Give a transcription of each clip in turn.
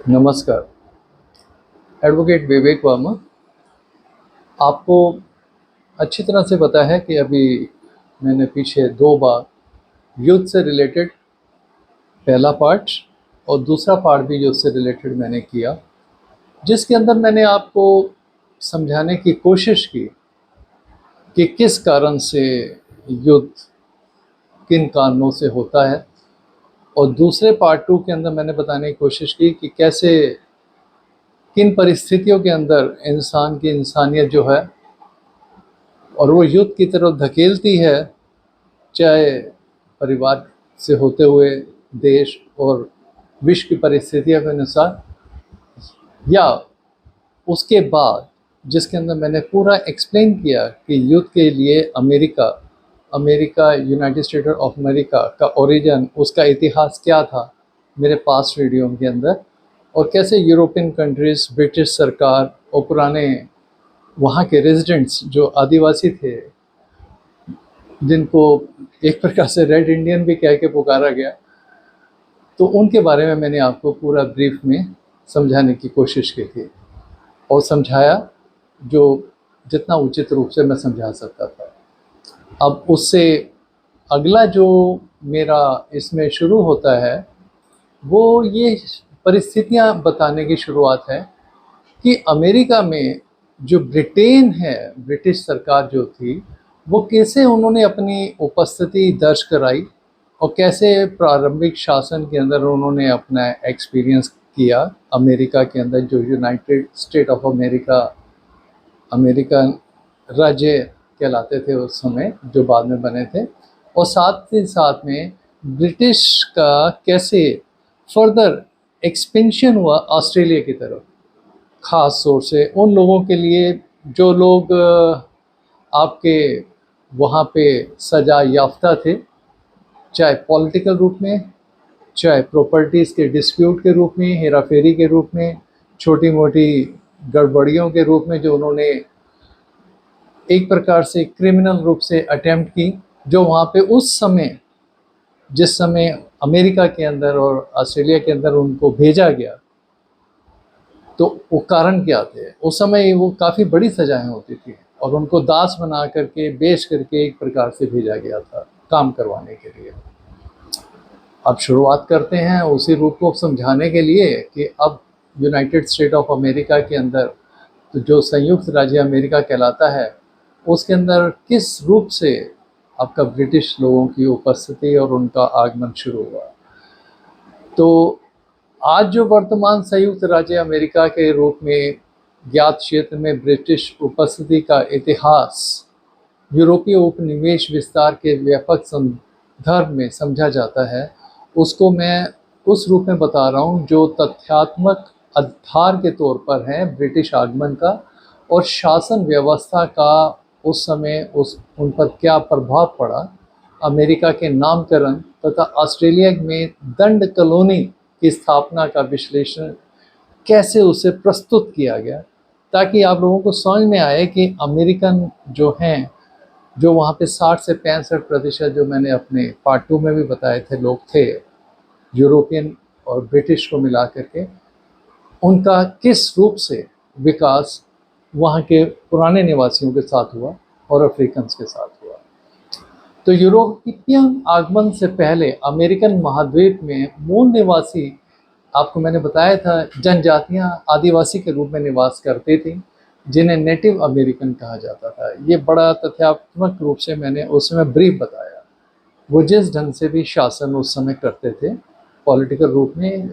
नमस्कार। एडवोकेट विवेक वर्मा। आपको अच्छी तरह से पता है कि अभी मैंने पीछे 2 बार युद्ध से रिलेटेड पहला पार्ट और दूसरा पार्ट भी युद्ध से रिलेटेड मैंने किया, जिसके अंदर मैंने आपको समझाने की कोशिश की कि किस कारण से युद्ध किन कारणों से होता है। और दूसरे पार्ट 2 के अंदर मैंने बताने की कोशिश की कि कैसे किन परिस्थितियों के अंदर इंसान की इंसानियत जो है और वो युद्ध की तरफ धकेलती है, चाहे परिवार से होते हुए देश और विश्व की परिस्थितियों के अनुसार, या उसके बाद जिसके अंदर मैंने पूरा एक्सप्लेन किया कि युद्ध के लिए America United state of America का ओरिजिन, उसका इतिहास क्या था मेरे पास्ट वीडियो के अंदर, और कैसे यूरोपियन कंट्रीज़, ब्रिटिश सरकार और पुराने वहाँ के रेजिडेंट्स जो आदिवासी थे, जिनको एक प्रकार से रेड इंडियन भी कह के पुकारा गया, तो उनके बारे में मैंने आपको पूरा ब्रीफ में समझाने की कोशिश की थी और समझाया जो जितना उचित रूप से मैं समझा सकता था। अब उससे अगला जो मेरा इसमें शुरू होता है वो ये परिस्थितियां बताने की शुरुआत है कि अमेरिका में जो ब्रिटेन है, ब्रिटिश सरकार जो थी, वो कैसे उन्होंने अपनी उपस्थिति दर्ज कराई और कैसे प्रारंभिक शासन के अंदर उन्होंने अपना एक्सपीरियंस किया अमेरिका के अंदर, जो यूनाइटेड स्टेट ऑफ अमेरिकन राज्य कहलाते थे उस समय, जो बाद में बने थे। और साथ ही साथ में ब्रिटिश का कैसे फर्दर एक्सपेंशन हुआ ऑस्ट्रेलिया की तरफ, ख़ास तौर से उन लोगों के लिए जो लोग आपके वहाँ पे सजा याफ्ता थे, चाहे पॉलिटिकल रूप में, चाहे प्रॉपर्टीज़ के डिस्प्यूट के रूप में, हेराफेरी के रूप में, छोटी मोटी गड़बड़ियों के रूप में, जो उन्होंने एक प्रकार से क्रिमिनल रूप से अटेम्प्ट की, जो वहाँ पे उस समय, जिस समय अमेरिका के अंदर और ऑस्ट्रेलिया के अंदर उनको भेजा गया, तो वो कारण क्या थे? उस समय वो काफ़ी बड़ी सज़ाएं होती थी और उनको दास बना करके, बेच करके एक प्रकार से भेजा गया था काम करवाने के लिए। अब शुरुआत करते हैं उसी रूप को समझाने के लिए कि अब यूनाइटेड स्टेट ऑफ अमेरिका के अंदर, तो जो संयुक्त राज्य अमेरिका कहलाता है, उसके अंदर किस रूप से आपका ब्रिटिश लोगों की उपस्थिति और उनका आगमन शुरू हुआ। तो आज जो वर्तमान संयुक्त राज्य अमेरिका के रूप में ज्ञात क्षेत्र में ब्रिटिश उपस्थिति का इतिहास यूरोपीय उपनिवेश विस्तार के व्यापक संदर्भ में समझा जाता है, उसको मैं उस रूप में बता रहा हूँ जो तथ्यात्मक आधार के तौर पर है ब्रिटिश आगमन का और शासन व्यवस्था का उस समय उन पर क्या प्रभाव पड़ा, अमेरिका के नामकरण तथा ऑस्ट्रेलिया में दंड कॉलोनी की स्थापना का विश्लेषण कैसे उसे प्रस्तुत किया गया, ताकि आप लोगों को समझ में आए कि अमेरिकन जो हैं, जो वहाँ पे 60 से 65% जो मैंने अपने पार्ट 2 में भी बताए थे लोग थे, यूरोपियन और ब्रिटिश को मिला करके, उनका किस रूप से विकास वहाँ के पुराने निवासियों के साथ हुआ और अफ्रीकन्स के साथ हुआ। तो यूरोपियन आगमन से पहले अमेरिकन महाद्वीप में मूल निवासी, आपको मैंने बताया था, जनजातियां आदिवासी के रूप में निवास करती थी, जिन्हें नेटिव अमेरिकन कहा जाता था। ये बड़ा तथ्यात्मक रूप से मैंने उस समय ब्रीफ बताया। वो जिस ढंग से भी शासन उस समय करते थे, पॉलिटिकल रूप में,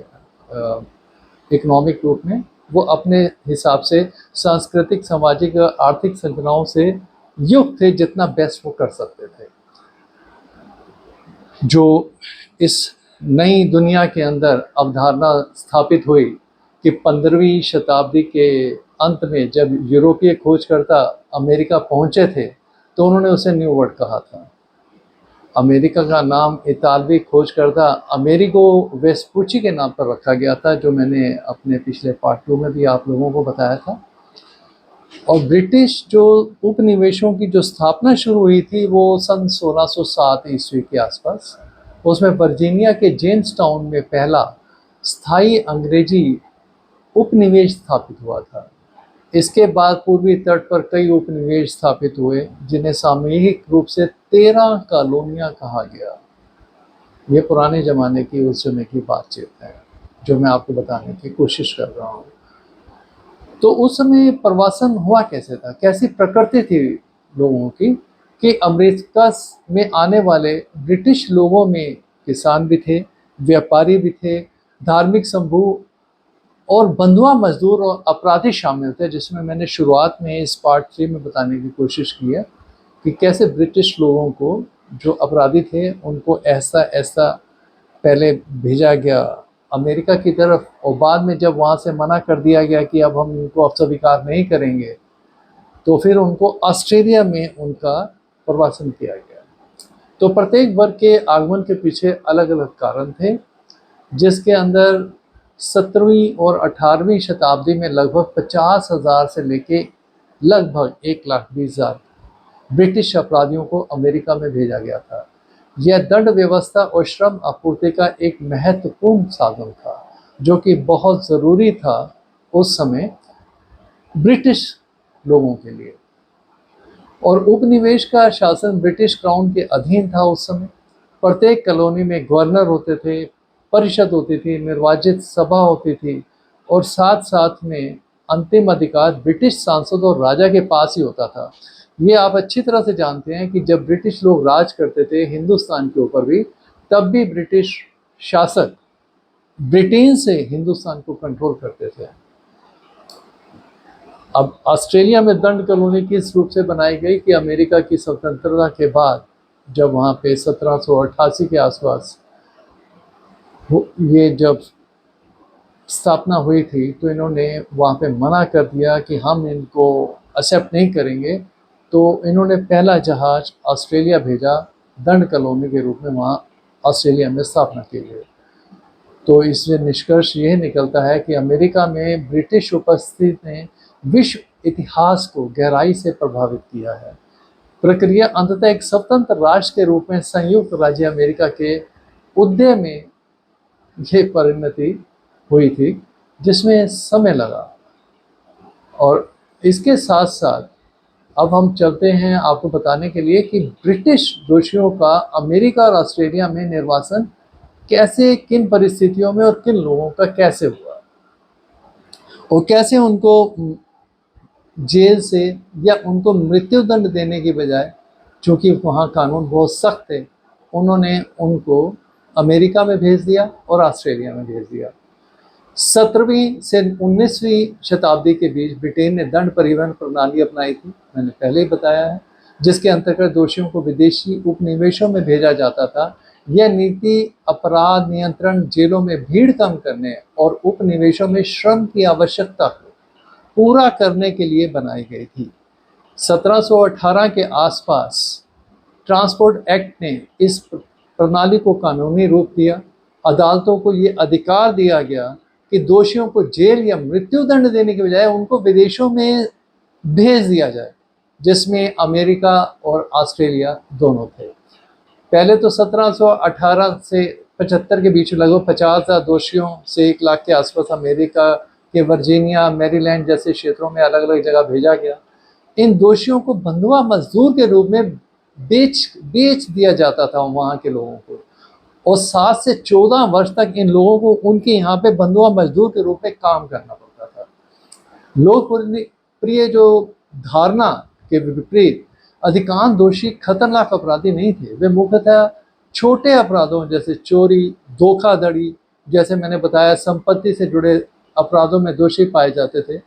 इकोनॉमिक रूप में, वो अपने हिसाब से सांस्कृतिक, सामाजिक, आर्थिक संरचनाओं से युक्त थे, जितना बेस्ट वो कर सकते थे। जो इस नई दुनिया के अंदर अवधारणा स्थापित हुई कि 15वीं शताब्दी के अंत में जब यूरोपीय खोजकर्ता अमेरिका पहुंचे थे, तो उन्होंने उसे न्यू वर्ल्ड कहा था। अमेरिका का नाम इतालवी खोजकर्ता अमेरिगो वेस्पुची के नाम पर रखा गया था, जो मैंने अपने पिछले पार्ट 2 में भी आप लोगों को बताया था। और ब्रिटिश जो उपनिवेशों की जो स्थापना शुरू हुई थी वो सन 1607 ईस्वी के आसपास। उसमें वर्जीनिया के जेम्स टाउन में पहला स्थायी अंग्रेजी उपनिवेश स्थापित हुआ था। इसके बाद पूर्वी तट पर कई उपनिवेश स्थापित हुए जिन्हें सामूहिक रूप से 13 कॉलोनियां कहा गया। ये पुराने ज़माने की उस समय की बातचीत है जो मैं आपको बताने की कोशिश कर रहा हूँ। तो उस समय प्रवासन हुआ कैसे था, कैसी प्रकृति थी लोगों की, कि अमेरिका में आने वाले ब्रिटिश लोगों में किसान भी थे, व्यापारी भी थे, धार्मिक समूह और बंधुआ मजदूर और अपराधी शामिल थे, जिसमें मैंने शुरुआत में इस पार्ट 3 में बताने की कोशिश की है कि कैसे ब्रिटिश लोगों को जो अपराधी थे उनको ऐसा ऐसा पहले भेजा गया अमेरिका की तरफ, और बाद में जब वहाँ से मना कर दिया गया कि अब हम इनको अब स्वीकार नहीं करेंगे, तो फिर उनको ऑस्ट्रेलिया में उनका प्रवासन किया गया। तो प्रत्येक वर्ग के आगमन के पीछे अलग अलग कारण थे, जिसके अंदर 17वीं और 18वीं शताब्दी में लगभग 50,000 से लेके लगभग 1,20,000 ब्रिटिश अपराधियों को अमेरिका में भेजा गया था। यह दंड व्यवस्था और श्रम आपूर्ति का एक महत्वपूर्ण साधन था, जो कि बहुत ज़रूरी था उस समय ब्रिटिश लोगों के लिए। और उपनिवेश का शासन ब्रिटिश क्राउन के अधीन था उस समय। प्रत्येक कॉलोनी में गवर्नर होते थे, परिषद होती थी, निर्वाचित सभा होती थी, और साथ साथ में अंतिम अधिकार ब्रिटिश सांसद और राजा के पास ही होता था। ये आप अच्छी तरह से जानते हैं कि जब ब्रिटिश लोग राज करते थे हिंदुस्तान के ऊपर भी, तब भी ब्रिटिश शासक ब्रिटेन से हिंदुस्तान को कंट्रोल करते थे। अब ऑस्ट्रेलिया में दंड कॉलोनी किस रूप से बनाई गई कि अमेरिका की स्वतंत्रता के बाद जब वहाँ पे 1788 के आसपास ये जब स्थापना हुई थी, तो इन्होंने वहाँ पे मना कर दिया कि हम इनको एक्सेप्ट नहीं करेंगे। तो इन्होंने पहला जहाज ऑस्ट्रेलिया भेजा दंड कॉलोनी के रूप में वहाँ ऑस्ट्रेलिया में स्थापना के लिए। तो इससे निष्कर्ष यह निकलता है कि अमेरिका में ब्रिटिश उपस्थिति ने विश्व इतिहास को गहराई से प्रभावित किया है। प्रक्रिया अंततः एक स्वतंत्र राष्ट्र के रूप में संयुक्त राज्य अमेरिका के उदय में ये परिणति हुई थी, जिसमें समय लगा। और इसके साथ साथ अब हम चलते हैं आपको बताने के लिए कि ब्रिटिश दोषियों का अमेरिका और ऑस्ट्रेलिया में निर्वासन कैसे, किन परिस्थितियों में और किन लोगों का कैसे हुआ, और कैसे उनको जेल से या उनको मृत्यु दंड देने की बजाय, चूँकि वहाँ कानून बहुत सख्त थे, उन्होंने उनको अमेरिका में भेज दिया और ऑस्ट्रेलिया में भेज दिया। 17वीं से 19वीं शताब्दी के बीच ब्रिटेन ने दंड परिवहन प्रणाली अपनाई थी, मैंने पहले ही बताया है, जिसके अंतर्गत दोषियों को विदेशी उपनिवेशों में भेजा जाता था। यह नीति अपराध नियंत्रण, जेलों में भीड़ कम करने और उपनिवेशों में श्रम की आवश्यकता को पूरा करने के लिए बनाई गई थी। 1718 के आसपास ट्रांसपोर्ट एक्ट ने इस प्रणाली को कानूनी रूप दिया। अदालतों को ये अधिकार दिया गया कि दोषियों को जेल या मृत्यु दंड देने के बजाय उनको विदेशों में भेज दिया जाए, जिसमें अमेरिका और ऑस्ट्रेलिया दोनों थे। पहले तो 1718 से 75 के बीच लगभग 50,000 दोषियों से 1 लाख के आसपास अमेरिका के वर्जीनिया, मैरीलैंड जैसे क्षेत्रों में अलग अलग जगह भेजा गया। इन दोषियों को बंधुआ मजदूर के रूप में बेच दिया जाता था वहाँ के लोगों को, और 7 से 14 वर्ष तक इन लोगों को उनके यहाँ पे बंधुआ मजदूर के रूप में काम करना पड़ता था। लोकप्रिय जो धारणा के विपरीत अधिकांश दोषी खतरनाक अपराधी नहीं थे। वे मुख्यतः छोटे अपराधों जैसे चोरी, धोखाधड़ी, जैसे मैंने बताया संपत्ति से जुड़े अपराधों में दोषी पाए जाते थे।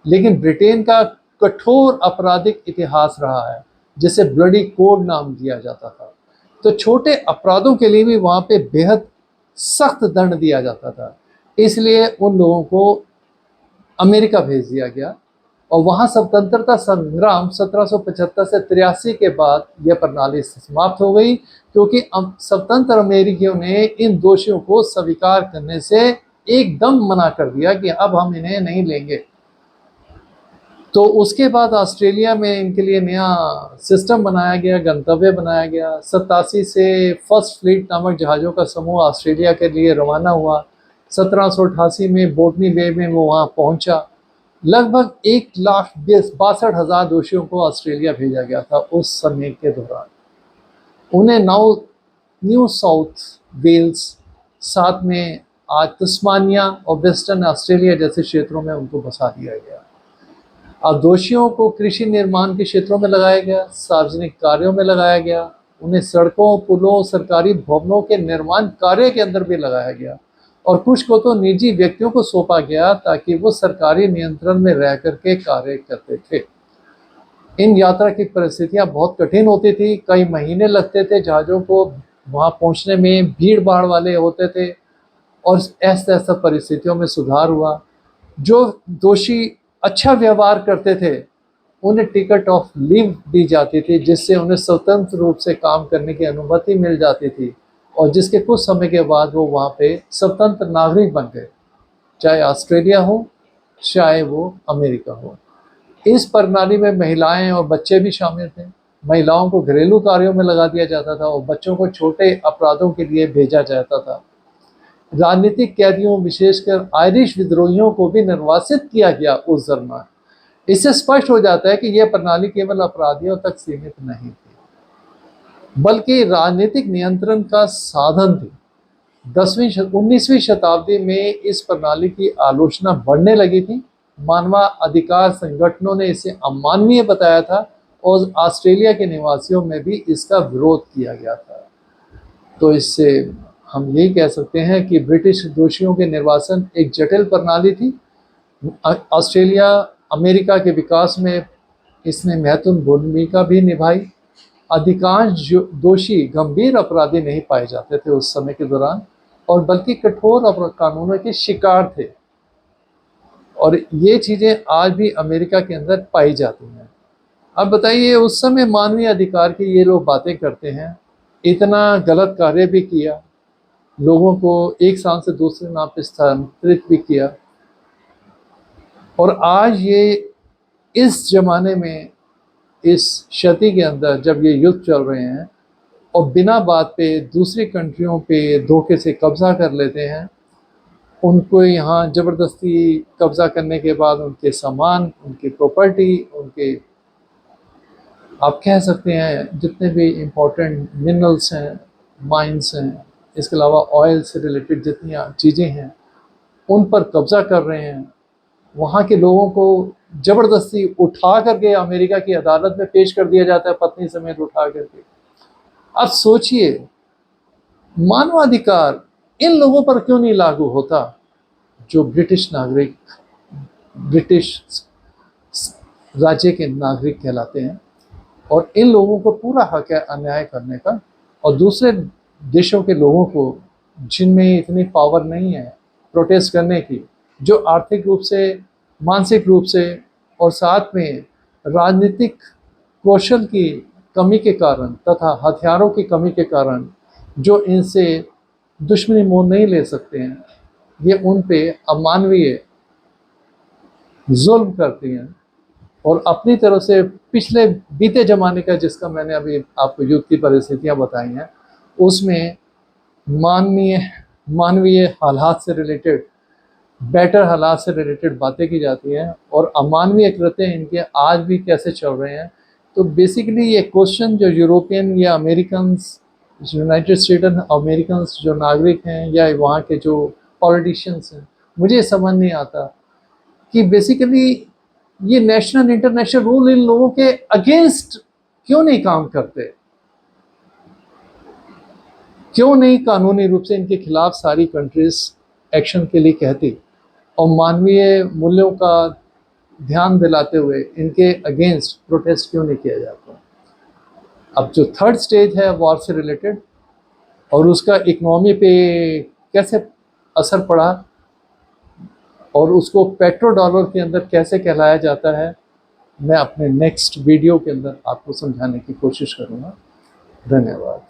लेकिन ब्रिटेन का कठोर आपराधिक इतिहास रहा है, जिसे ब्लडी कोड नाम दिया जाता था। तो छोटे अपराधों के लिए भी वहाँ पे बेहद सख्त दंड दिया जाता था। इसलिए उन लोगों को अमेरिका भेज दिया गया, और वहाँ स्वतंत्रता संग्राम 1775 से 83 के बाद यह प्रणाली समाप्त हो गई, क्योंकि स्वतंत्र अमेरिकियों ने इन दोषियों को स्वीकार करने से एकदम मना कर दिया कि अब हम इन्हें नहीं लेंगे। तो उसके बाद ऑस्ट्रेलिया में इनके लिए नया सिस्टम बनाया गया, गंतव्य बनाया गया। 87 से फर्स्ट फ्लीट नामक जहाज़ों का समूह ऑस्ट्रेलिया के लिए रवाना हुआ। 1788 में बोटनी बे में वो वहाँ पहुँचा। लगभग 1,62,000 दोषियों को ऑस्ट्रेलिया भेजा गया था उस समय के दौरान। उन्हें न्यू साउथ वेल्स, साथ में आज तस्मानिया और वेस्टर्न ऑस्ट्रेलिया जैसे क्षेत्रों में उनको बसा दिया गया। अब दोषियों को कृषि निर्माण के क्षेत्रों में लगाया गया, सार्वजनिक कार्यों में लगाया गया, उन्हें सड़कों, पुलों, सरकारी भवनों के निर्माण कार्य के अंदर भी लगाया गया, और कुछ को तो निजी व्यक्तियों को सौंपा गया ताकि वो सरकारी नियंत्रण में रह करके कार्य करते थे। इन यात्रा की परिस्थितियां बहुत कठिन होती थी, कई महीने लगते थे जहाज़ों को वहाँ पहुँचने में, भीड़ भाड़ वाले होते थे, और ऐसा परिस्थितियों में सुधार हुआ। जो दोषी अच्छा व्यवहार करते थे उन्हें टिकट ऑफ लीव दी जाती थी, जिससे उन्हें स्वतंत्र रूप से काम करने की अनुमति मिल जाती थी, और जिसके कुछ समय के बाद वो वहाँ पे स्वतंत्र नागरिक बन गए, चाहे ऑस्ट्रेलिया हो चाहे वो अमेरिका हो। इस प्रणाली में महिलाएं और बच्चे भी शामिल थे। महिलाओं को घरेलू कार्यों में लगा दिया जाता था और बच्चों को छोटे अपराधों के लिए भेजा जाता था। राजनीतिक कैदियों, विशेषकर आयरिश विद्रोहियों को भी निर्वासित किया गया उस दरमियान। इससे स्पष्ट हो जाता है कि यह प्रणाली केवल अपराधियों तक सीमित नहीं थी, बल्कि राजनीतिक नियंत्रण का साधन थी। 19वीं शताब्दी में इस प्रणाली की आलोचना बढ़ने लगी थी। मानवाधिकार संगठनों ने इसे अमानवीय बताया था और ऑस्ट्रेलिया के निवासियों में भी इसका विरोध किया गया था। तो इससे हम यही कह सकते हैं कि ब्रिटिश दोषियों के निर्वासन एक जटिल प्रणाली थी। ऑस्ट्रेलिया अमेरिका के विकास में इसने महत्वपूर्ण भूमिका भी निभाई। अधिकांश दोषी गंभीर अपराधी नहीं पाए जाते थे उस समय के दौरान, और बल्कि कठोर कानूनों के शिकार थे, और ये चीज़ें आज भी अमेरिका के अंदर पाई जाती हैं। अब बताइए, उस समय मानवीय अधिकार की ये लोग बातें करते हैं, इतना गलत कार्य भी किया, लोगों को एक स्थान से दूसरे स्थान पर स्थानांतरित भी किया, और आज ये इस जमाने में, इस क्षति के अंदर जब ये युद्ध चल रहे हैं और बिना बात पे दूसरी कंट्रियों पे धोखे से कब्जा कर लेते हैं, उनको यहाँ ज़बरदस्ती कब्जा करने के बाद उनके सामान, उनकी प्रॉपर्टी, उनके आप कह सकते हैं जितने भी इम्पोर्टेंट मिनरल्स हैं, माइंस हैं, इसके अलावा ऑयल से रिलेटेड जितनी चीज़ें हैं, उन पर कब्जा कर रहे हैं। वहाँ के लोगों को ज़बरदस्ती उठा करके अमेरिका की अदालत में पेश कर दिया जाता है, पत्नी समेत उठा करके। अब सोचिए, मानवाधिकार इन लोगों पर क्यों नहीं लागू होता जो ब्रिटिश नागरिक, ब्रिटिश राज्य के नागरिक कहलाते हैं, और इन लोगों को पूरा हक है अन्याय करने का, और दूसरे देशों के लोगों को जिनमें इतनी पावर नहीं है प्रोटेस्ट करने की, जो आर्थिक रूप से, मानसिक रूप से और साथ में राजनीतिक कौशल की कमी के कारण तथा हथियारों की कमी के कारण जो इनसे दुश्मनी मोल नहीं ले सकते हैं, ये उन पे अमानवीय जुल्म करती हैं, और अपनी तरफ से पिछले बीते ज़माने का, जिसका मैंने अभी आपको युद्ध की परिस्थितियाँ बताई हैं, उसमें मानवीय हालात से रिलेटेड, बेटर हालात से रिलेटेड बातें की जाती हैं, और अमानवीय कृत्य इनके आज भी कैसे चल रहे हैं। तो बेसिकली ये क्वेश्चन जो यूरोपियन या अमेरिकन्स, यूनाइटेड स्टेट्स अमेरिकन्स जो नागरिक हैं या वहाँ के जो पॉलिटिशियंस हैं, मुझे समझ नहीं आता कि बेसिकली ये नेशनल इंटरनेशनल रूल इन लोगों के अगेंस्ट क्यों नहीं काम करते, क्यों नहीं कानूनी रूप से इनके खिलाफ सारी कंट्रीज एक्शन के लिए कहती, और मानवीय मूल्यों का ध्यान दिलाते हुए इनके अगेंस्ट प्रोटेस्ट क्यों नहीं किया जाता। अब जो थर्ड स्टेज है वॉर से रिलेटेड, और उसका इकोनॉमी पे कैसे असर पड़ा, और उसको पेट्रो डॉलर के अंदर कैसे कहलाया जाता है, मैं अपने नेक्स्ट वीडियो के अंदर आपको समझाने की कोशिश करूँगा। धन्यवाद।